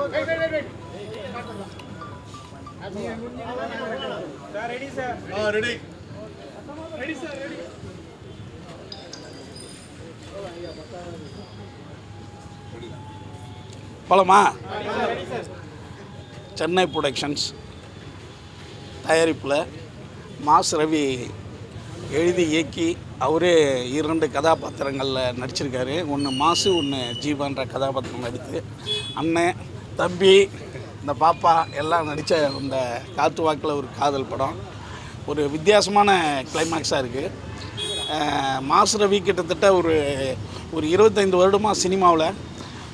Ready, sir. Ready. Ready, sir. Ready. போலாமா? Chennai productions தயாரிப்பில் mass Ravi எழுதி இயக்கி அவரே 2 கதாபாத்திரங்களில் நடிச்சிருக்காரு. ஒன்று மாசு, ஒன்று ஜீவான்ற கதாபாத்திரம் நடித்து அண்ணன் தம்பி இந்த பாப்பா எல்லாம் நடித்த இந்த காத்து வாக்கில் ஒரு காதல் படம் ஒரு வித்தியாசமான கிளைமேக்ஸாக இருக்குது. மாஸ் ரவி கிட்டத்தட்ட ஒரு 25 வருடமாக சினிமாவில்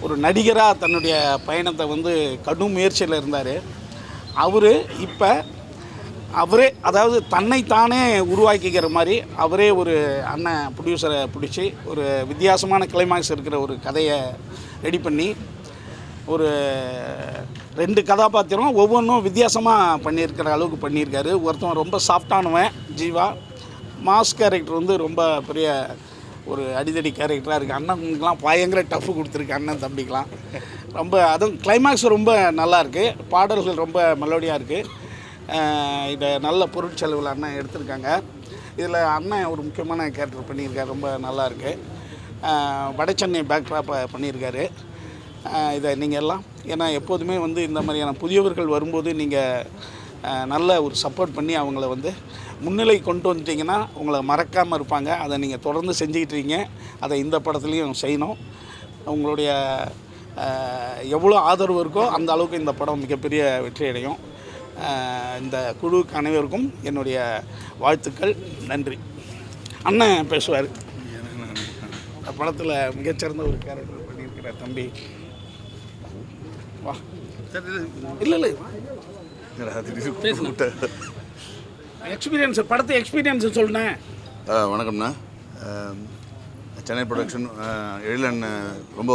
ஒரு நடிகராக தன்னுடைய பயணத்தை வந்து கடும் முயற்சியில் இருந்தார். இப்போ அவரே அதாவது தன்னைத்தானே உருவாக்கிக்கிற மாதிரி அவரே ஒரு அண்ணன் ப்ரொடியூசரை பிடிச்சி ஒரு வித்தியாசமான கிளைமாக்ஸ் இருக்கிற ஒரு கதையை ரெடி பண்ணி ஒரு 2 கதாபாத்திரம் ஒவ்வொன்றும் வித்தியாசமாக பண்ணியிருக்கிற அளவுக்கு பண்ணியிருக்காரு. ஒருத்தன் ரொம்ப சாஃப்டானவன் ஜீவா, மாஸ் கேரக்டர் வந்து ரொம்ப பெரிய ஒரு அடிதடி கேரக்டராக இருக்குது. அண்ணனுக்கெலாம் பயங்கர டஃப்பு கொடுத்துருக்கு அண்ணன் தம்பிக்கெலாம். ரொம்ப அதுவும் கிளைமேக்ஸ் ரொம்ப நல்லாயிருக்கு, பாடல்கள் ரொம்ப மெலோடியாக இருக்குது. இதை நல்ல பொருட்செலவில் அண்ணன் எடுத்திருக்காங்க. இதில் அண்ணன் ஒரு முக்கியமான கேரக்டர் பண்ணியிருக்காரு, ரொம்ப நல்லாயிருக்கு. வடசென்னை பேக்ட்ராப்பை பண்ணியிருக்காரு. இதை நீங்கள் எல்லாம் ஏன்னா எப்போதுமே வந்து இந்த மாதிரியான புதியவர்கள் வரும்போது நீங்கள் நல்ல ஒரு சப்போர்ட் பண்ணி அவங்கள வந்து முன்னிலை கொண்டு வந்துட்டிங்கன்னா உங்களை மறக்காமல் இருப்பாங்க. அதை நீங்கள் தொடர்ந்து செஞ்சுக்கிட்டீங்க. அதை இந்த படத்துலேயும் செய்யணும். உங்களுடைய எவ்வளோ ஆதரவு இருக்கோ அந்த அளவுக்கு இந்த படம் மிகப்பெரிய வெற்றி அடையும். இந்த குழுவுக்கு அனைவருக்கும் என்னுடைய வாழ்த்துக்கள், நன்றி. அண்ணன் பேசுவார். படத்தில் மிகச்சிறந்த ஒரு கேரக்டர் பண்ணியிருக்கிற தம்பி வா. இல்லை எக்ஸ்பீரியன்ஸ் படத்தை எக்ஸ்பீரியன்ஸ் சொல்லுண்ணேன். வணக்கம்ண்ணா. சென்னை ப்ரொடக்ஷன் எழிலன் ரொம்ப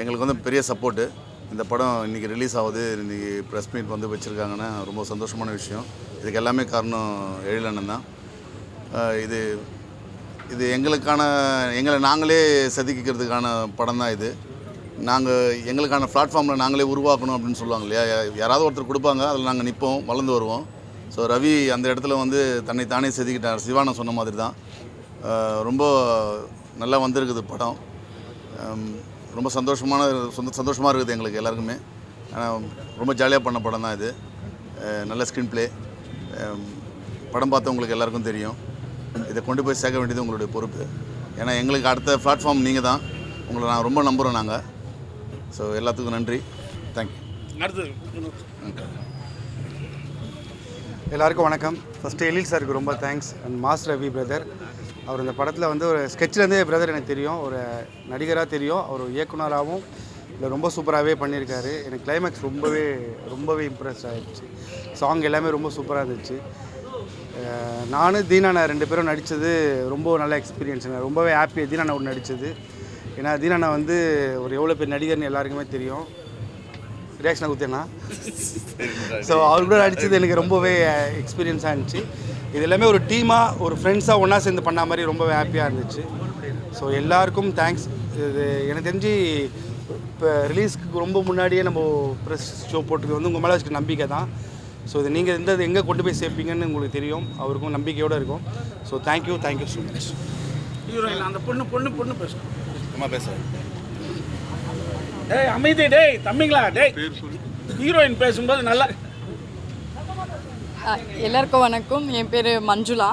எங்களுக்கு வந்து பெரிய சப்போர்ட்டு. இந்த படம் இன்றைக்கி ரிலீஸ் ஆகுது, இன்றைக்கி ப்ரெஸ் மீட் வந்து வச்சுருக்காங்கன்னா ரொம்ப சந்தோஷமான விஷயம். இதுக்கு எல்லாமே காரணம் எழிலண்ணன் தான். இது எங்களை நாங்களே செதுக்கிக்கிறதுக்கான படம் தான் இது. எங்களுக்கான பிளாட்ஃபார்மில் நாங்களே உருவாக்கணும் அப்படின்னு சொல்லுவாங்க இல்லையா, யாராவது ஒருத்தர் கொடுப்பாங்க, அதில் நாங்கள் நிற்போம், வளர்ந்து வருவோம். ஸோ ரவி அந்த இடத்துல வந்து தன்னை தானே செதுக்கிட்டார். சிவானா சொன்ன மாதிரி தான் ரொம்ப நல்லா வந்திருக்குது படம். ரொம்ப சந்தோஷமாக இருக்குது எங்களுக்கு எல்லாருக்குமே. ரொம்ப ஜாலியாக பண்ண படம் தான் இது. நல்ல ஸ்க்ரீன் ப்ளே. படம் பார்த்தவங்களுக்கு எல்லாருக்கும் தெரியும். இதை கொண்டு போய் சேர்க்க வேண்டியது உங்களுடைய பொறுப்பு. ஏன்னா எங்களுக்கு அடுத்த பிளாட்ஃபார்ம் நீங்கள் தான். உங்களை நான் ரொம்ப நம்புகிறோம் நாங்கள். ஸோ எல்லாத்துக்கும் நன்றி, தேங்க்யூ. எல்லாருக்கும் வணக்கம். ஃபஸ்ட்டு எழில் சாருக்கு ரொம்ப thanks. And mass Ravi brother, அவர் இந்த படத்தில் வந்து ஒரு ஸ்கெட்ச்லேருந்தே பிரதர் எனக்கு தெரியும், ஒரு நடிகராக தெரியும், அவர் இயக்குனராகவும் இல்லை ரொம்ப சூப்பராகவே பண்ணியிருக்காரு. எனக்கு கிளைமேக்ஸ் ரொம்பவே இம்ப்ரெஸ் ஆகிடுச்சு. சாங் எல்லாமே ரொம்ப சூப்பராக இருந்துச்சு. நானும் தீனாண்ணா 2 பேரும் நடித்தது ரொம்ப நல்ல எக்ஸ்பீரியன்ஸுங்க. ரொம்பவே ஹாப்பி தீனாண்ணா ஒன்று நடித்தது. ஏன்னா தீனாண்ணா வந்து ஒரு எவ்வளோ பேர் நடிகர்னு எல்லாருக்குமே தெரியும். ரியாக்ஷனாக கொடுத்தேன்னா ஸோ அவர் கூட நடித்தது எனக்கு ரொம்பவே எக்ஸ்பீரியன்ஸாக இருந்துச்சு. இது எல்லாமே ஒரு டீமாக ஒரு ஃப்ரெண்ட்ஸாக ஒன்றா சேர்ந்து பண்ண மாதிரி ரொம்பவே ஹாப்பியாக இருந்துச்சு. ஸோ எல்லாருக்கும் தேங்க்ஸ். இது எனக்கு தெரிஞ்சு இப்போ ரிலீஸ்க்கு ரொம்ப முன்னாடியே நம்ம ப்ரெஸ் ஷோ போட்டுருக்கு வந்து உங்கள் மேலே வச்சுக்க நம்பிக்கை தான். ஸோ இது நீங்கள் எங்கே கொண்டு போய் சேர்ப்பீங்கன்னு உங்களுக்கு தெரியும். அவருக்கும் நம்பிக்கையோடு இருக்கும். So thank you so much. Heroine அந்த பொண்ணு பேசுகிறோம். அம்மா பேசுகிறேன். டேய் அமைதி, டேய் தம்பிங்களா, டேய் ஹீரோயின் பேசும்போது நல்லா. எல்லாருக்கும் வணக்கம். என் பேர் மஞ்சுளா.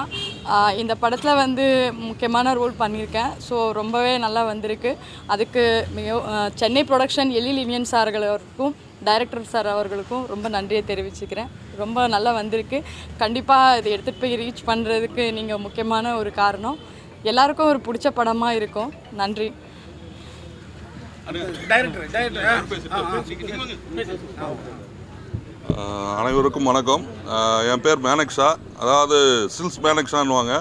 இந்த படத்தில் வந்து முக்கியமான ரோல் பண்ணியிருக்கேன். ஸோ ரொம்பவே நல்லா வந்திருக்கு. அதுக்கு சென்னை ப்ரொடக்ஷன் எழில் இனியன் சார்களுக்கும் டைரக்டர் சார் அவர்களுக்கும் ரொம்ப நன்றியை தெரிவிச்சுக்கிறேன். ரொம்ப நல்லா வந்திருக்கு. கண்டிப்பாக இதை எடுத்துகிட்டு போய் ரீச் பண்ணுறதுக்கு நீங்கள் முக்கியமான ஒரு காரணம். எல்லாருக்கும் ஒரு பிடிச்ச படமாக இருக்கும். நன்றி. அனைவருக்கும் வணக்கம். என் பேர் மேனக்ஷா, அதாவது சில்ஸ் மேனக்ஷான்னுவாங்க.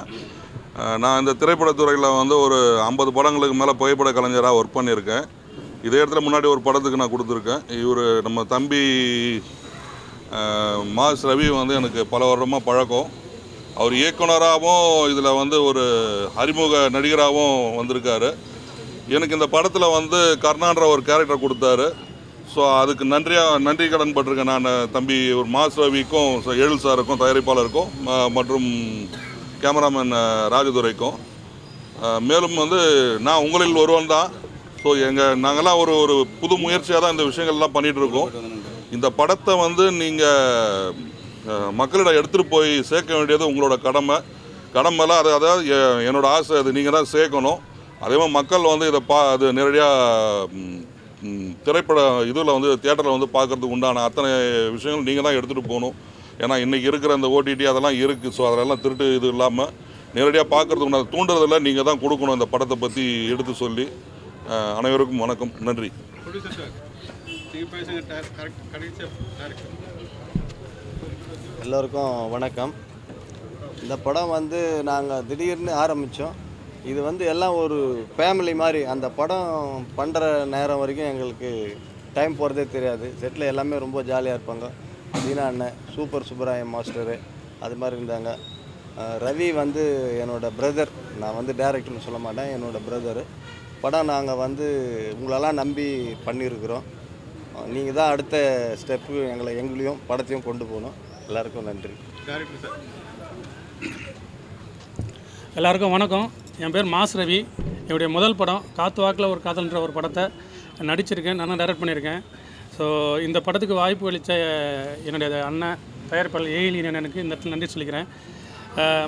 நான் இந்த திரைப்படத்துறையில் வந்து ஒரு 50 படங்களுக்கு மேலே புகைப்பட கலைஞராக ஒர்க் பண்ணியிருக்கேன். இதே இடத்துல முன்னாடி ஒரு படத்துக்கு நான் கொடுத்துருக்கேன். இவர் நம்ம தம்பி மாஸ் ரவி வந்து எனக்கு பல வருடமாக பழக்கம். அவர் இயக்குனராகவும் இதில் வந்து ஒரு அறிமுக நடிகராகவும் வந்திருக்காரு. எனக்கு இந்த படத்தில் வந்து கர்ணான்ற ஒரு கேரக்டர் கொடுத்தாரு. ஸோ அதுக்கு நன்றி கடன் பட்டிருக்கேன் நான் தம்பி ஒரு மாஸ் ரவிக்கும் எழில் சாருக்கும் தயாரிப்பாளருக்கும் மற்றும் கேமராமேன் ராஜதுரைக்கும். மேலும் வந்து நான் உங்களில் ஒருவன் தான். ஸோ நாங்கள்லாம் ஒரு புது முயற்சியாக தான் இந்த விஷயங்கள்லாம் பண்ணிகிட்ருக்கோம். இந்த படத்தை வந்து நீங்கள் மக்களிடம் எடுத்துகிட்டு போய் சேர்க்க வேண்டியது உங்களோட கடமைலாம். அதாவது என்னோடய ஆசை அது நீங்கள் தான் சேர்க்கணும். அதே மாதிரி மக்கள் வந்து இதை அது நேரடியாக திரைப்பட இதில் வந்து தியேட்டரில் வந்து பார்க்குறதுக்கு உண்டான அத்தனை விஷயங்கள் நீங்கள் தான் எடுத்துகிட்டு போகணும். ஏன்னா இன்றைக்கி இருக்கிற அந்த ஓடிடி அதெல்லாம் இருக்குது. ஸோ அதெல்லாம் திருட்டு இது இல்லாமல் நேரடியாக பார்க்குறதுக்கு உண்டான தூண்டுறதில் நீங்கள் தான் கொடுக்கணும் இந்த படத்தை பற்றி எடுத்து சொல்லி. அனைவருக்கும் வணக்கம், நன்றி. எல்லோருக்கும் வணக்கம். இந்த படம் வந்து நாங்கள் திடீர்னு ஆரம்பித்தோம். இது வந்து எல்லாம் ஒரு ஃபேமிலி மாதிரி. அந்த படம் பண்ணுற நேரம் வரைக்கும் எங்களுக்கு டைம் போகிறதே தெரியாது. செட்டில் எல்லாமே ரொம்ப ஜாலியாக இருப்பாங்க. தீனா அண்ணன், சுப்பராயன் மாஸ்டரு அது மாதிரி இருந்தாங்க. ரவி வந்து என்னோடய பிரதர். நான் வந்து டைரக்டர்னு சொல்ல மாட்டேன், என்னோடய பிரதரு. படம் நாங்கள் வந்து உங்களெல்லாம் நம்பி பண்ணியிருக்கிறோம். நீங்கள் தான் அடுத்த ஸ்டெப்பு எங்களையும் படத்தையும் கொண்டு போகணும். எல்லாருக்கும் நன்றி. எல்லாருக்கும் வணக்கம். என் பேர் மாஸ் ரவி. என்னுடைய முதல் படம் காத்து வாக்கில் ஒரு காதல்ன்ற ஒரு படத்தை நடிச்சிருக்கேன், நான் டைரக்ட் பண்ணியிருக்கேன். ஸோ இந்த படத்துக்கு வாய்ப்பு அளித்த என்னுடைய அண்ணன் தயாரிப்பாளர் ஏஎல் எனக்கு இந்த இடத்துல நன்றி சொல்லிக்கிறேன்.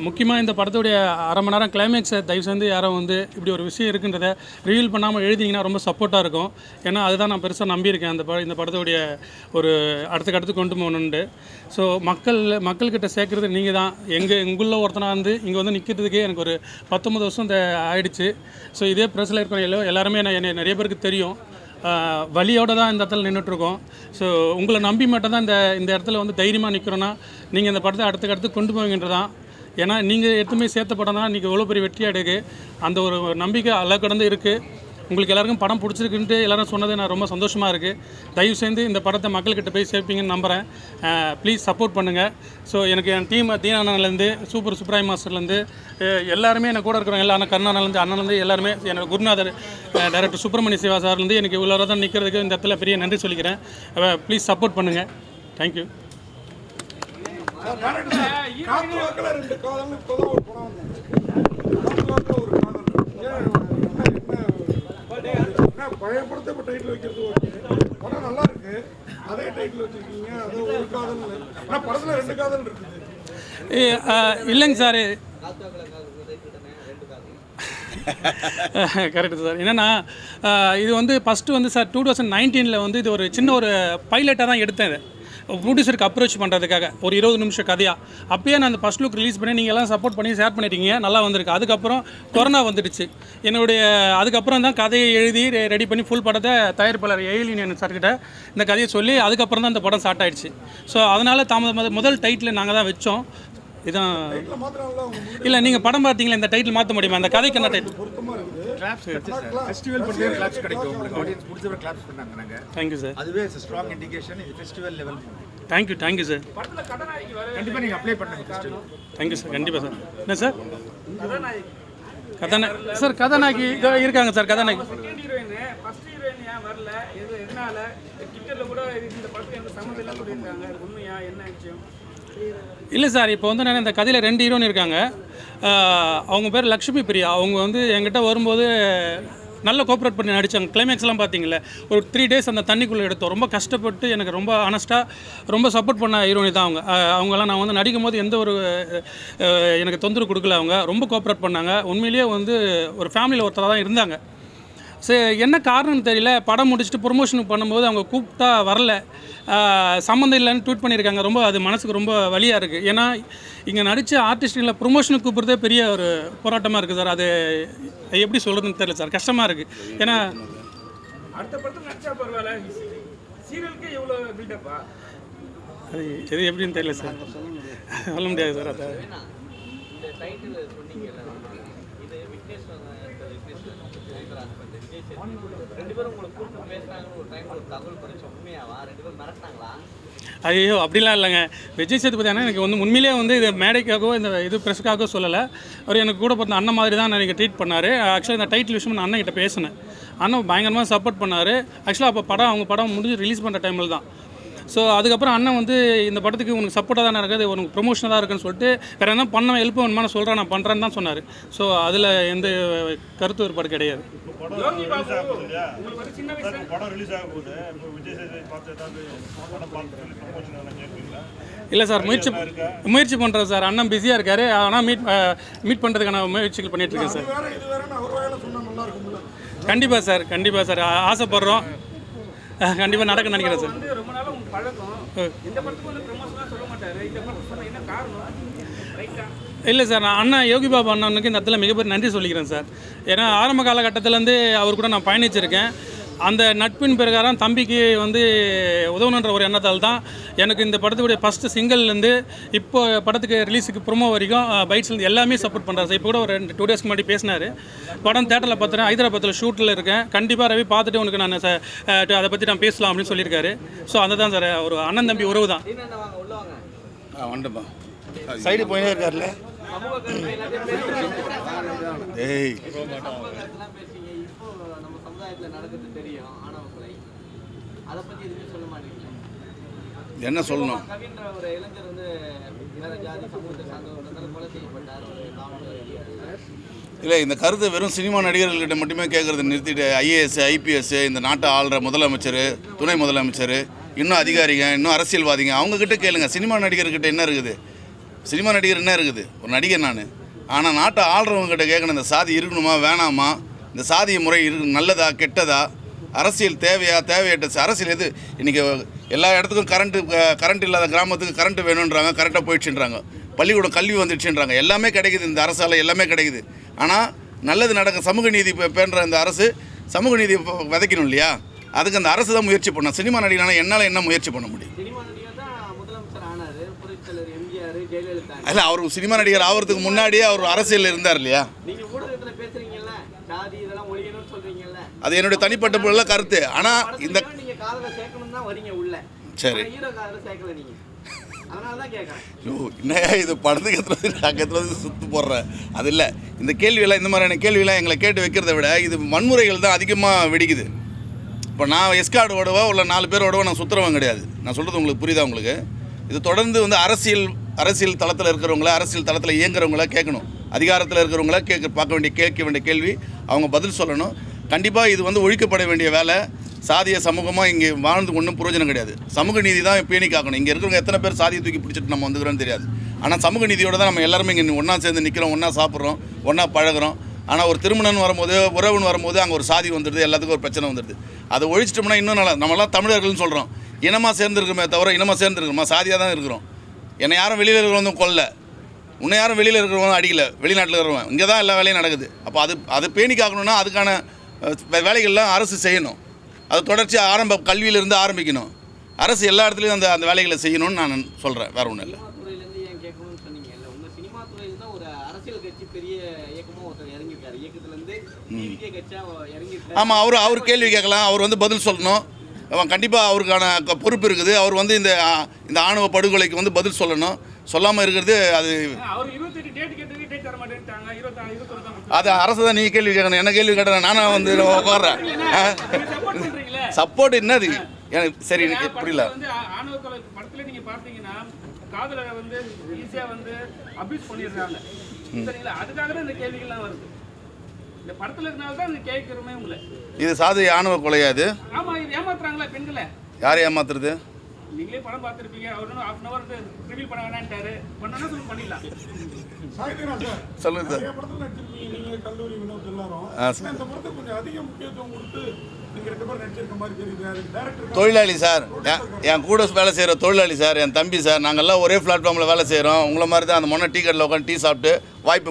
முக்கியமாக இந்த படத்துடைய அரை மணி நேரம் கிளைமேக்ஸை தயவு செஞ்சு யாரும் வந்து இப்படி ஒரு விஷயம் இருக்குன்றதை ரிவீல் பண்ணாமல் எழுதிங்கன்னா ரொம்ப சப்போர்ட்டாக இருக்கும். ஏன்னா அதுதான் நான் பெருசாக நம்பியிருக்கேன் இந்த படத்துடைய ஒரு அடுத்து கொண்டு போகணுன்ட்டு. ஸோ மக்கள்கிட்ட சேர்க்குறது நீங்கள் தான். எங்குள்ள ஒருத்தனாக வந்து இங்கே வந்து நிற்கிறதுக்கே எனக்கு ஒரு 19 வருஷம் ஆயிடுச்சு. ஸோ இதே ப்ரெஸ்ஸில் இருக்கிற எல்லாருமே என்னை நிறைய பேருக்கு தெரியும். வழியோடு தான் இந்த இடத்துல நின்றுட்டுருக்கோம். ஸோ உங்களை நம்பி மட்டும் தான் இந்த இடத்துல வந்து தைரியமாக நிற்கிறோன்னா நீங்கள் இந்த படத்தை அடுத்து கொண்டு போவீங்கன்றதான். ஏன்னா நீங்கள் எதுவுமே சேர்த்த படம் தான் இன்றைக்கி எவ்வளோ பெரிய வெற்றியாக எடுக்கு. அந்த ஒரு நம்பிக்கை அளவு கடந்து இருக்குது. உங்களுக்கு எல்லாருக்கும் படம் பிடிச்சிருக்குன்ட்டு எல்லோரும் சொன்னது நான் ரொம்ப சந்தோஷமாக இருக்குது. தயவு செய்து இந்த படத்தை மக்கள்கிட்ட போய் சேர்ப்பீங்கன்னு நம்புகிறேன். ப்ளீஸ் சப்போர்ட் பண்ணுங்கள். ஸோ எனக்கு என் டீம் தீனானலேருந்து சுப்பராயன் மாஸ்டர்லேருந்து எல்லாருமே எனக்கு கூட இருக்கிறவங்க எல்லா அண்ணன்லேருந்து எல்லாருமே என்னோட குருநாதர் டைரக்டர் சுப்பிரமணிய சிவா சார்லேருந்து எனக்கு இவ்வளோ தான் நிற்கிறதுக்கு இந்த இடத்துல பெரிய நன்றி சொல்லிக்கிறேன். ப்ளீஸ் சப்போர்ட் பண்ணுங்கள். தேங்க்யூ. பழைய படத்தை இப்போ டைட்டில் வைக்கிறது ஓகே. படம் நல்லா இருக்கு, அதே டைட்டில் வச்சிருக்கீங்க. அது ஒரு காதல், ஆனால் படத்தில் 2 காதல் இருக்குது. இல்லைங்க சார், கரெக்டு சார். என்னென்னா இது வந்து ஃபஸ்ட்டு வந்து சார் 2019 வந்து இது ஒரு சின்ன ஒரு பைலட்டாக தான் எடுத்தேன். ப்ரொடியூசருக்கு அப்ரோச் பண்ணுறதுக்காக ஒரு 20 நிமிஷம் கதையாக. அப்போயே நான் அந்த ஃபஸ்ட் லுக் ரிலீஸ் பண்ணி நீங்கள் எல்லாம் சப்போர்ட் பண்ணி ஷேர் பண்ணிட்டீங்க, நல்லா வந்திருக்கு. அதுக்கப்புறம் கொரோனா வந்துடுச்சு. அதுக்கப்புறம் தான் கதையை எழுதி ரெடி பண்ணி ஃபுல் படத்தை தயாரிப்பாளர் ஏஎல் சார்கிட்ட இந்த கதையை சொல்லி அதுக்கப்புறம் தான் இந்த படம் ஸ்டார்ட் ஆகிடுச்சு. ஸோ அதனால் முதல் டைட்டில் நாங்கள் தான் வச்சோம். இதான் இல்லை, நீங்கள் படம் பார்த்தீங்களா, இந்த டைட்டில் மாற்ற முடியுமா? அந்த கதைக்கு என்ன டைட்டில்? ஃபெஸ்டிவல் பண்ணி கிளாப்ஸ் கிடைக்கும். உங்களுக்கு ஆடியன்ஸ் பிடிச்சவரை கிளாப்ஸ் பண்ணாங்க நாங்க. Thank you sir. அதுவே ஸ்ட்ராங் இண்டிகேஷன் இது festival level. Thank you sir. படத்துல கதாநாயகி கண்டிப்பா நீங்க அப்ளை பண்ணுங்க ஃபெஸ்டிவல். Thank you sir. கண்டிப்பாக சார். என்ன சார் கதாநாயகி இருக்காங்க சார். கதாநாயகி செகண்ட் ஹீரோயின் ஃபர்ஸ்ட் ஹீரோயின் ஏன் வரல? எதனால கிட்டல கூட இந்த படத்துக்கு எந்த சம்மந்தம் இல்ல சொல்லிருக்காங்க. உண்மையா என்ன விஷயம்? இல்லை சார், இப்போ வந்து நான் இந்த கதையில் 2 ஹீரோயின் இருக்காங்க. அவங்க பேர் லக்ஷ்மி பிரியா. அவங்க வந்து என்கிட்ட வரும்போது நல்ல கோஆப்ரேட் பண்ணி நடித்தாங்க. கிளைமேக்ஸ்லாம் பார்த்தீங்களே, ஒரு 3 டேஸ் அந்த தண்ணிக்குள்ளே எடுத்தோம். ரொம்ப கஷ்டப்பட்டு எனக்கு ரொம்ப ஆனஸ்ட்டாக ரொம்ப சப்போர்ட் பண்ண ஹீரோயினி தான் அவங்கெல்லாம். நான் வந்து நடிக்கும் போது எந்த ஒரு எனக்கு தொந்தரவு கொடுக்கல. அவங்க ரொம்ப கோஆப்ரேட் பண்ணாங்க. உண்மையிலேயே வந்து ஒரு ஃபேமிலியில் ஒருத்தராக தான் இருந்தாங்க. என்ன காரணம்னு தெரியல, படம் முடிச்சுட்டு ப்ரொமோஷனுக்கு பண்ணும்போது அவங்க கூப்பிட்டா வரல, சம்மந்தம் இல்லைன்னு ட்வீட் பண்ணியிருக்காங்க. ரொம்ப அது மனசுக்கு ரொம்ப வலியாக இருக்குது. ஏன்னா இங்கே நடித்த ஆர்டிஸ்ட்டுங்களை ப்ரொமோஷனுக்கு கூப்பிட்றதே பெரிய ஒரு போராட்டமாக இருக்குது சார். அது எப்படி சொல்கிறதுன்னு தெரியல சார், கஷ்டமாக இருக்குது. ஏன்னா அடுத்த படத்தில் நடிச்சா பரவாயில்ல, சீரியலுக்கு எவ்வளோ பில்டப்பா? அது எது எப்படின்னு தெரியல சார், சொல்ல முடியாது சார். அதை ஐயோ அப்படிலாம் இல்லைங்க. விஜய் சேதுபதி அண்ணா எனக்கு வந்து உண்மையிலேயே வந்து இது மேடைக்காகவோ இந்த இது ப்ரெஸ்ஸுக்காகவோ சொல்லலை. அவர் எனக்கு கூட பிறந்த அண்ணன் மாதிரி தான் எனக்கு ட்ரீட் பண்ணார். ஆக்சுவலாக இந்த டைட்டில் விஷயம் நான் அண்ணன் கிட்ட பேசினேன். அண்ணன் பயங்கரமாக சப்போர்ட் பண்ணார். ஆக்சுவலாக அப்போ அவங்க படம் முடிஞ்சு ரிலீஸ் பண்ணுற டைமில் தான். ஸோ அதுக்கப்புறம் அண்ணன் வந்து இந்த படத்துக்கு உனக்கு சப்போர்ட்டாக தானே இருக்குது, உனக்கு ப்ரொமோஷனாக தான் இருக்குன்னு சொல்லிட்டு வேறு என்ன பண்ண ஹெல்ப் வேணுமா நான் சொல்கிறேன், நான் பண்ணுறேன்னு தான் சொன்னார். ஸோ அதில் எந்த கருத்து வேறுபாடு கிடையாது. இல்லை சார், முயற்சி பண்ணுறேன் சார். அண்ணன் பிஸியாக இருக்கார். ஆனால் மீட் பண்ணுறதுக்கான முயற்சிகள் பண்ணிகிட்ருக்கேன் சார். கண்டிப்பாக சார் ஆசைப்படுறோம். கண்டிப்பாக நடக்க நினைக்கிறேன் சார். ரொம்ப நாளாக உங்களுக்கு பழக்கம். இந்த படத்துக்கு வந்து ப்ரமோஷனாக சொல்ல மாட்டாரு. இந்த படத்துக்கு சொன்ன என்ன காரணம்? ரைட்டா? இல்லை சார், நான் அண்ணன் யோகி பாபு அண்ணனுக்கு இந்த இடத்துல மிகப்பெரிய நன்றி சொல்லிக்கிறேன் சார். ஏன்னா ஆரம்ப காலகட்டத்திலேருந்து அவர் கூட நான் பயணிச்சிருக்கேன். அந்த நட்பின் பிரகாரம் தம்பிக்கு வந்து உதவணுன்ற ஒரு எண்ணத்தால் தான் எனக்கு இந்த படத்துடைய ஃபஸ்ட்டு சிங்கிள்லேருந்து இப்போ படத்துக்கு ரிலீஸுக்கு ப்ரோமோ வரைக்கும் பைட்ஸ்லேருந்து எல்லாமே சப்போர்ட் பண்ணுறாரு சார். இப்போ கூட ஒரு 2 டேஸ்க்கு முன்னாடி பேசினார். படம் தேட்டரில் பார்த்துறேன், ஹைதராபாத்தில் ஷூட்டில் இருக்கேன், கண்டிப்பாக ரவி பார்த்துட்டு உனக்கு நான் அதை பற்றி நான் பேசலாம் அப்படின்னு சொல்லியிருக்காரு. ஸோ அதை தான் சார், ஒரு அண்ணன் தம்பி உறவு தான். வந்துப்பா சைடு போயினே இருக்கார்ல. ஏய் என்ன சொல்லணும்? இல்லை, இந்த கருத்தை வெறும் சினிமா நடிகர்கள்கிட்ட மட்டுமே கேட்குறது நிறுத்திட்டு IAS IPS இந்த நாட்டை ஆள்ற முதலமைச்சர், துணை முதலமைச்சர், இன்னும் அதிகாரிங்க, இன்னும் அரசியல்வாதிங்க அவங்கக்கிட்ட கேளுங்க. சினிமா நடிகர்கிட்ட என்ன இருக்குது? சினிமா நடிகர் என்ன இருக்குது? ஒரு நடிகர் நான். ஆனால் நாட்டை ஆள்றவங்ககிட்ட கேட்கணும், இந்த சாதி இருக்கணுமா வேணாமா, இந்த சாதிய முறை நல்லதா கெட்டதா, அரசியல் தேவையற்ற அரசியல் எது? இன்றைக்கி எல்லா இடத்துக்கும் கரண்ட் இல்லாத கிராமத்துக்கு கரண்ட் வேணுன்றாங்க, கரெக்டாக போயிடுச்சுன்றாங்க. பள்ளிக்கூடம் கல்வி வந்துடுச்சுன்றாங்க. எல்லாமே கிடைக்குது இந்த அரசால், எல்லாமே கிடைக்குது. ஆனால் நல்லது நடக்க சமூக நீதி பேன்ற இந்த அரசு சமூக நீதி விதைக்கணும் இல்லையா? அதுக்கு அந்த அரசு தான் முயற்சி பண்ணணும். சினிமா நடிகனால என்னால் என்ன முயற்சி பண்ண முடியும்? இல்லை, அவர் சினிமா நடிகர் ஆகிறதுக்கு முன்னாடியே அவர் அரசியலில் இருந்தார் இல்லையா? அது என்னுடைய தனிப்பட்ட கருத்து. ஆனால் இந்த சரி என்னையா இது படத்துக்கு எத்தனை சுற்று போடுறேன் அது இல்லை. இந்த கேள்வியெல்லாம், இந்த மாதிரியான கேள்வியெல்லாம் எங்களை கேட்டு வைக்கிறத விட இது வன்முறைகள் தான் அதிகமாக வெடிக்குது. இப்போ நான் எஸ்கார்டு ஓடவோ இல்லை 4 பேர் ஓடவோ நான் சுற்றுறவன் கிடையாது. நான் சொல்கிறது உங்களுக்கு புரியுதா? உங்களுக்கு இது தொடர்ந்து வந்து அரசியல் தளத்தில் இருக்கிறவங்கள, அரசியல் தளத்தில் இயங்குறவங்கள கேட்கணும். அதிகாரத்தில் இருக்கிறவங்கள கேட்க வேண்டிய கேள்வி, அவங்க பதில் சொல்லணும். கண்டிப்பாக இது வந்து ஒழிக்கப்பட வேண்டிய வேலை. சாதிய சமூகமாக இங்கே வாழ்ந்து ஒன்றும் பிரயோஜனம் கிடையாது. சமூக நீதி தான் பேணி காக்கணும். இங்கே இருக்கிறவங்க எத்தனை பேர் சாதியை தூக்கி பிடிச்சிட்டு நம்ம வந்துக்கிறோன்னு தெரியாது. ஆனால் சமூக நீதியோடு தான் நம்ம எல்லாருமே இங்கே ஒன்றா சேர்ந்து நிற்கிறோம், ஒன்றா சாப்பிட்றோம், ஒன்றா பழகிறோம். ஆனால் ஒரு திருமணம் வரும்போது, உறவுன்னு வரும்போது அங்கே ஒரு சாதி வந்துடுது, எல்லாத்துக்கும் ஒரு பிரச்சனை வந்துடுது. அதை ஒழிச்சிட்டோம்னா இன்னும் நல்லா. நம்மளாம் தமிழர்கள்னு சொல்கிறோம், இனமாக சேர்ந்துருக்கோமே தவிர இனமாக சேர்ந்துருக்கிறோமா? சாதியாக தான் இருக்கிறோம். என்னை யாரும் வெளியில் இருக்கிறவங்க கொல்ல, உன்னை யாரும் வெளியில் இருக்கிறவங்க அடிக்கல, வெளிநாட்டில் இருக்கிறவங்க. இங்கே தான் எல்லா வேலையும் நடக்குது. அப்போ அது பேணி காக்கணும்னா அதுக்கான வேலைகள்லாம் அரசு செய்யணும். அது தொடர்ச்சியாக கல்வியிலிருந்து ஆரம்பிக்கணும். அரசு எல்லா இடத்துலையும் அந்த வேலைகளை செய்யணும்னு நான் சொல்கிறேன். வேறு ஒன்றும் இல்லை. ஆமாம், அவர் கேள்வி கேட்கலாம், அவர் வந்து பதில் சொல்லணும். அவன் கண்டிப்பாக அவருக்கான பொறுப்பு இருக்குது. அவர் வந்து இந்த ஆணவ படுகொலைக்கு வந்து பதில் சொல்லணும். சொல்லாமல் இருக்கிறது அது அரசு தான். நீங்கள் கேள்வி கேட்கணும், என்ன கேள்வி கேட்டேன் நானும் வந்து உட்கார்றேன். சப்போர்ட் என்னது எனக்கு சரி புரியல. ஆணவ கொலை படத்துல நீங்க பார்த்தீங்கன்னா காதலரை வந்து ஈஸியாக வந்து அபியூஸ் பண்ணிடுறாங்க. சரிங்களா? அதுக்காக தான் இந்த கேள்விகள்லாம் வருது. இந்த படத்தில் இருக்கனால தான் இந்த கேட்குறமே உங்களை. இது சாதி ஆணவ கொலையாது? ஆமாம், இது ஏமாத்துறாங்களா பெண்களை? யார் ஏமாத்துறது? நீங்களே படம் பார்த்துருப்பீங்க. அவர் இன்னும் 1/2 hour ரிவீல் பண்ண வேணான்ட்டாரு. பண்ணனா பண்ணிடலாம். சொல்லுங்க சார். நீங்கள் கல்லூரி வினோத் எல்லாரும் இந்த படத்துக்கு கொஞ்சம் அதிக முக்கியத்துவம் கொடுத்து நீங்கள் 2 பேர் நடிச்சிருக்க மாதிரி தெரியுது. தொழிலாளி சார், என் கூட வேலை செய்கிற தொழிலாளி சார், என் தம்பி சார். நாங்கள்லாம் ஒரே பிளாட்ஃபார்மில் வேலை செய்கிறோம். உங்களை மாதிரி தான் அந்த டீ கடையில் உட்காந்து டீ சாப்பிட்டு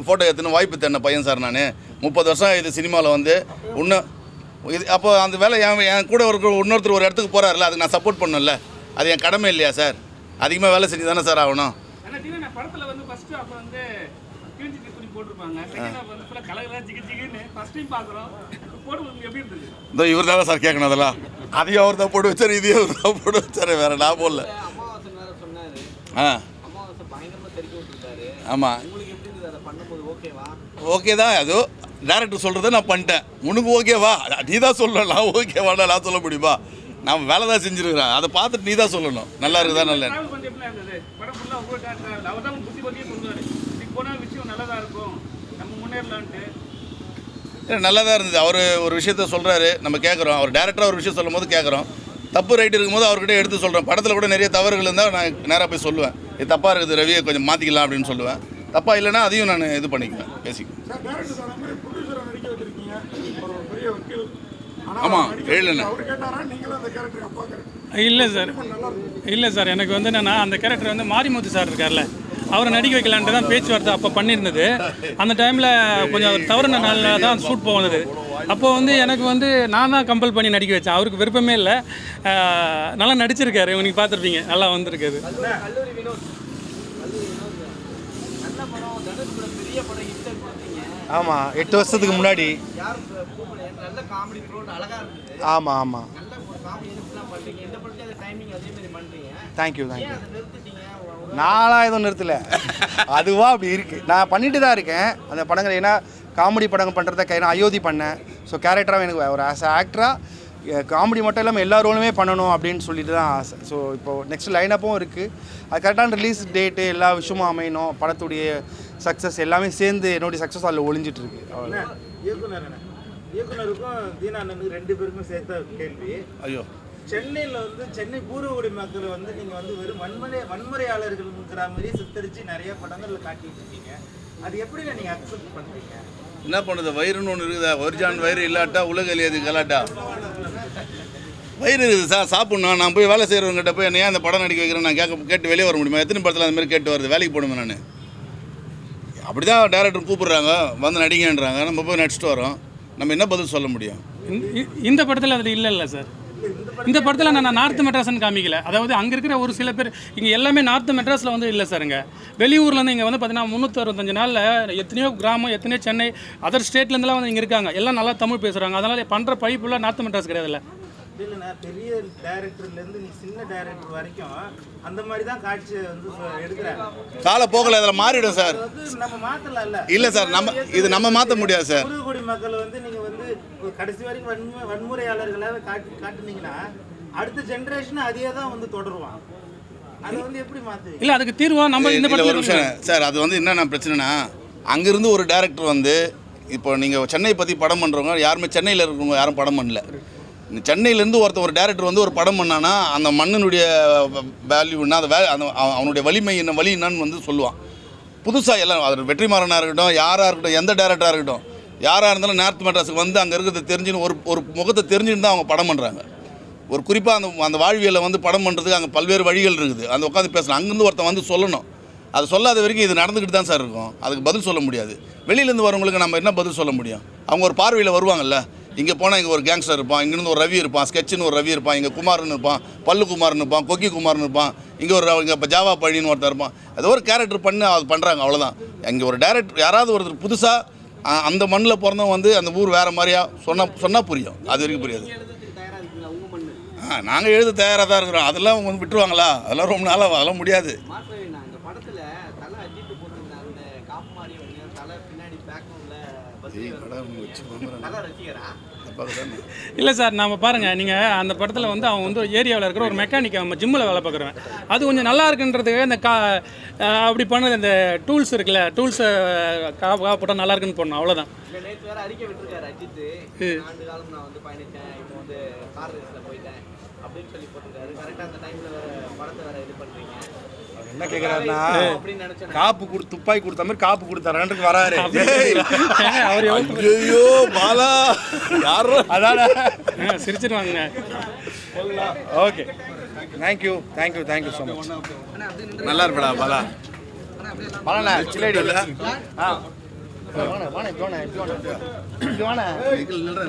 ஃபோட்டோ எடுத்துன்னு வாய்ப்பு தேடின பையன் சார் நான். 30 வருஷம் இது சினிமாவில் வந்து இன்னும் இது. அப்போ அந்த வேலை என் கூட இன்னொருத்தர் ஒரு இடத்துக்கு போகிறாருல, அதுக்கு நான் சப்போர்ட் பண்ணல. அது என் கடமை இல்லையா சார்? அதிகமாக வேலை செஞ்சு தானே சார் ஆகணும். படத்தில் வந்து ஃபஸ்ட்டு அப்போ வந்து கிழிஞ்சி துணி போட்டு போட்டிருப்பாங்க. செகண்ட் ஹாஃப் வந்து ஃபுல்லாக கலகலா ஜிகு ஜிகுன்னு ஃபர்ஸ்ட் டைம் பார்க்குறோம். போட்டு எப்படி இருந்தது? இந்த இவர் தான் சார் கேட்கணும் அதெல்லாம். அதையும் அவர் தான் போட்டு வச்சார், இதையும் அவர் தான் போட்டு வச்சார், வேற நான் போடல. ஆமாம் ஓகே தான். அதோ டேரக்டர் சொல்கிறத நான் பண்ணிட்டேன். உனக்கு ஓகேவா? நீ தான் சொல்லணும். நான் ஓகேவாடா நான் சொல்ல முடியுமா? நான் வேலை தான் செஞ்சுருக்கிறேன். அதை பார்த்துட்டு நீ தான் சொல்லணும் நல்லா இருக்குதா நல்லா. டிராவல் பண்ணி எப்படி இருந்தது? படம் ஃபுல்லாக ஒவ்வொரு டிராவல் அவர் தான் புத்தி பற்றியே சொல்லுவார். இதுக்கு போனால் விஷயம் நல்லா தான் இருக்கும், நம்ம முன்னேறலான்ட்டு. நல்லா தான் இருந்தது. அவர் ஒரு விஷயத்த சொல்கிறாரு, நம்ம கேட்குறோம். அவர் டேரக்டராக ஒரு விஷயம் சொல்லும் போது கேட்குறோம். தப்பு ரைட் இருக்கும்போது அவர்கிட்ட எடுத்து சொல்கிறேன். படத்தில் கூட நிறைய தவறுகள் இருந்தால் நான் நேராக போய் சொல்லுவேன், இது தப்பாக இருக்குது ரவியை கொஞ்சம் மாற்றிக்கலாம் அப்படின்னு சொல்லுவேன். தப்பாக இல்லைன்னா அதையும் நான் இது பண்ணிக்குவேன், பேசிக்குவேன். ஆமாம் எழுதுண்ணே. இல்லை சார் எனக்கு வந்து என்னென்னா அந்த கேரக்டர் வந்து மாரிமுத்து சார் இருக்கார்ல, அவரை நடிக்க வைக்கலான்ட்டு தான் பேச்சுவார்த்தை அப்போ பண்ணியிருந்தது. அந்த டைமில் கொஞ்சம் தவறுன நாளில் தான் ஷூட் போனது. அப்போ வந்து எனக்கு வந்து நான் தான் கம்பல் பண்ணி நடிக்க வச்சேன். அவருக்கு விருப்பமே இல்லை. நல்லா நடிச்சிருக்காரு, நீங்கள் பார்த்துருப்பீங்க, நல்லா வந்திருக்காரு. ஆமாம் 8 வருஷத்துக்கு முன்னாடி. ஆமாம் ஆமாம் தேங்க்யூ. நான்லாம் எதுவும் நிறுத்தலை, அதுவாக அப்படி இருக்குது. நான் பண்ணிட்டு தான் இருக்கேன் அந்த படங்கள். ஏன்னா காமெடி படங்கள் பண்ணுறத நான் அயோத்தி பண்ணேன். ஸோ கேரக்டராக எனக்கு ஒரு ஆஸ் ஆக்டராக காமெடி மட்டும் இல்லாமல் எல்லா ரோலுமே பண்ணணும் அப்படின்னு சொல்லிட்டு தான் ஆசை. ஸோ இப்போது நெக்ஸ்ட் லைனப்பும் இருக்குது. அது கரெக்டான ரிலீஸ் டேட்டு எல்லா விஷயமும் அமையணும். படத்துடைய சக்ஸஸ் எல்லாமே சேர்ந்து என்னுடைய சக்ஸஸ் அதில் ஒளிஞ்சிட்ருக்கு. அவ்வளோ. இயக்குனருக்கும் தீனா அண்ணனுக்கு 2 பேருக்கும் சேர்த்த கேள்வி. ஐயோ, சென்னையில் வந்து சென்னை பூர்வகுடி மக்கள் வந்து நீங்கள் வந்து வெறும் வன்முறையாளர்கள்ங்கிற மாதிரி சித்தரித்து நிறைய படங்களில் காட்டிட்டு இருக்கீங்க. அது எப்படி நீங்கள் அக்செப்ட் பண்ணுறீங்க? என்ன பண்ணுறது? வயிறுன்னு ஒன்று இருக்குதா? ஒரிஜான் வயிறு இல்லாட்டா உலக இல்லையாது கலாட்டா. வயிறு இருக்குது சார், சாப்பிட்ணும். நான் போய் வேலை செய்கிறவங்ககிட்ட போய் என்ன ஏன் அந்த படம் நடிக்க வைக்கிறேன் நான் கேட்டு வெளியே வர முடியுமா? எத்தனை படத்தில் அந்த மாதிரி கேட்டு வருது, வேலைக்கு போடுவேன் நான். அப்படி தான் டேரக்டர் கூப்பிட்றாங்க, வந்து நடிங்கன்றாங்க, நம்ம போய் நடிச்சிட்டு வரோம். நம்ம என்ன பதில் சொல்ல முடியும்? இந்த படத்தில் அதில் இல்லை சார். இந்த படத்தில் நான் நார்த் மெட்ராஸ்ன்னு காமிக்கல. அதாவது அங்கே இருக்கிற ஒரு சில பேர் இங்கே எல்லாமே நார்த் மெட்ராஸில் வந்து இல்லை சார். இங்கே வெளியூர்லேருந்து இங்கே வந்து பார்த்தீங்கன்னா 365 நாளில் எத்தனையோ கிராமம், எத்தனையோ சென்னை, அதர் ஸ்டேட்லேருந்துலாம் வந்து இங்கே இருக்காங்க. எல்லாம் நல்லா தமிழ் பேசுகிறாங்க. அதனால் பண்ணுற பைப்புலாம் நார்த் மெட்ராஸ் கிடையாதுல்ல. இல்லைண்ணா, பெரிய டைரக்டர்லேருந்து நீ சின்ன டைரக்டர் வரைக்கும் அந்த மாதிரி தான் காட்சியை வந்து எடுக்கிறாங்க. கால போகல அதில் மாறிடும் சார். நம்ம மாற்றலாம்ல. இல்லை சார், நம்ம மாற்ற முடியாது சார். பூர்வகுடி மக்கள் வந்து நீங்கள் வந்து கடைசி வரைக்கும் வன்முறையாளர்களாக காட்டுனீங்கன்னா அடுத்த ஜென்ரேஷன் அதையே தான் வந்து தொடருவான். அதை வந்து எப்படி மாற்றுவீங்க? இல்லை, அதுக்கு தீர்வா நம்ம இந்த ஒரு விஷயம் சார். அது வந்து என்னென்ன பிரச்சனைனா, அங்கேருந்து ஒரு டேரக்டர் வந்து இப்போ நீங்கள் சென்னை பற்றி படம் பண்ணுறவங்க யாருமே சென்னையில் இருக்கிறவங்க யாரும் படம் பண்ணல. சென்னையிலேருந்து ஒரு டேரக்டர் வந்து ஒரு படம் பண்ணான்னா அந்த மண்ணினுடைய வேல்யூன்னா அந்த அவனுடைய வலிமை என்ன, வலி என்னன்னு வந்து சொல்லுவான். புதுசாக எல்லாம் அது வெற்றிமாறனாக இருக்கட்டும், யாராக இருக்கட்டும், எந்த டேரக்டராக இருக்கட்டும், யாராக இருந்தாலும் நார்த் மெட்ராஸுக்கு வந்து அங்கே இருக்கிறத தெரிஞ்சுன்னு ஒரு முகத்தை தெரிஞ்சுன்னு தான் அவங்க படம் பண்ணுறாங்க. ஒரு குறிப்பாக அந்த வாழ்வியலை வந்து படம் பண்ணுறதுக்கு அங்கே பல்வேறு வழிகள் இருக்குது. அந்த உட்காந்து பேசலாம். அங்கேருந்து ஒருத்தன் வந்து சொல்லணும். அது சொல்லாத வரைக்கும் இது நடந்துக்கிட்டு தான் சார் இருக்கும். அதுக்கு பதில் சொல்ல முடியாது. வெளியிலேருந்து வரவங்களுக்கு நம்ம என்ன பதில் சொல்ல முடியும்? அவங்க ஒரு பார்வையில் வருவாங்கல்ல. இங்கே போனால் இங்கே ஒரு கேங்ஸ்டர் இருப்பான், இங்கேருந்து ஒரு ரவி இருப்பான், ஸ்கெட்சுன்னு ஒரு ரவி இருப்பான், இங்கே குமார்னு இருப்பான், பல்லு குமார்னு இருப்பான், கொக்கி குமார்னு இருப்பான், இங்கே இப்போ ஜாவா பழனின்னு ஒருத்தர் இருப்பான். ஏதோ ஒரு கேரக்டர் பண்ணி அது பண்ணுறாங்க, அவ்வளோதான். இங்கே ஒரு டேரக்டர் யாராவது ஒருத்தர் புதுசாக அந்த மண்ணில் பிறந்தவங்க வந்து அந்த ஊர் வேறு மாதிரியா சொன்னால் புரியும். அது வரைக்கும் புரியாது. நாங்கள் எழுத தயாராக தான் இருக்கிறோம். அதெல்லாம் அவங்க வந்து விட்டுருவாங்களா? அதெல்லாம் ரொம்ப நாளாக அதெல்லாம் முடியாது. இல்லை சார், நம்ம பாருங்கள், நீங்கள் அந்த படத்தில் வந்து அவன் வந்து ஏரியாவில் இருக்கிற ஒரு மெக்கானிக், நம்ம ஜிம்மில் வேலை பார்க்குறவன். அது கொஞ்சம் நல்லா இருக்குன்றதுக்கு இந்த அப்படி பண்ணது இந்த டூல்ஸ் இருக்குல்ல, டூல்ஸை போட்டால் நல்லா இருக்குன்னு போடணும், அவ்வளோதான். என்ன கேட்குறாருன்னா, காப்பு கொடுத்து துப்பாக்கி கொடுத்த மாதிரி காப்பு கொடுத்தாரு வராரு. ஐயோ பாலா, யாரோ அதான சிரிச்சிருவாங்க. Okay, thank you so much. நல்லா இருப்படா பாலா. பாலண்ணா சிலேடி இல்லை. வாணே இப்படி வாணே.